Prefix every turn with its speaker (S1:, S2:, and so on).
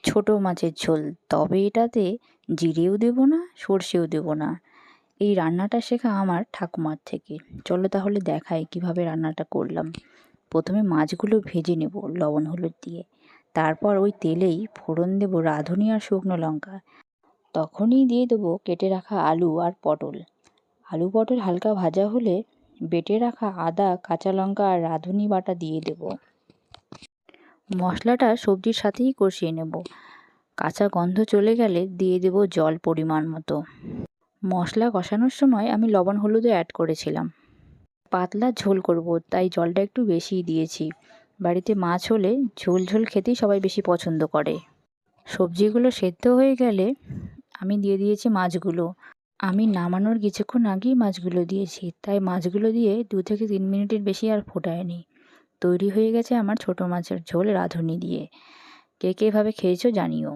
S1: ছোট মাছের ঝোল, তবে এটাতে জিরেও দেবো না, সর্ষেও দেবো না। এই রান্নাটা শেখা আমার ঠাকুমার থেকে। চলো তাহলে দেখাই কিভাবে রান্নাটা করলাম। প্রথমে মাছগুলো ভেজে নেব লবণ হলুদ দিয়ে, তারপর ওই তেলেই ফোড়ন দেবো রাঁধুনি আর শুকনো লঙ্কা। তখনই দিয়ে দেবো কেটে রাখা আলু আর পটল। আলু পটল হালকা ভাজা হলে বেটে রাখা আদা, কাঁচা লঙ্কা আর রাঁধুনি বাটা দিয়ে দেবো। মশলাটা সবজির সাথেই কষিয়ে নেব। কাঁচা গন্ধ চলে গেলে দিয়ে দেব জল পরিমাণ মতো। মশলা কষানোর সময় আমি লবণ হলুদও অ্যাড করেছিলাম। পাতলা ঝোল করব, তাই জলটা একটু বেশিই দিয়েছি। বাড়িতে মাছ হলে ঝোল ঝোল খেতেই সবাই বেশি পছন্দ করে। সবজিগুলো সেদ্ধ হয়ে গেলে আমি দিয়ে দিয়েছি মাছগুলো। আমি নামানোর কিছুক্ষণ আগেই মাছগুলো দিয়েছি, তাই মাছগুলো দিয়ে 2 থেকে 3 মিনিটের বেশি আর ফোটায়নি। তৈরি হয়ে গেছে আমার ছোট মাছের ঝোল রাঁধুনি দিয়ে। কে কে এভাবে খেয়েছো জানিও।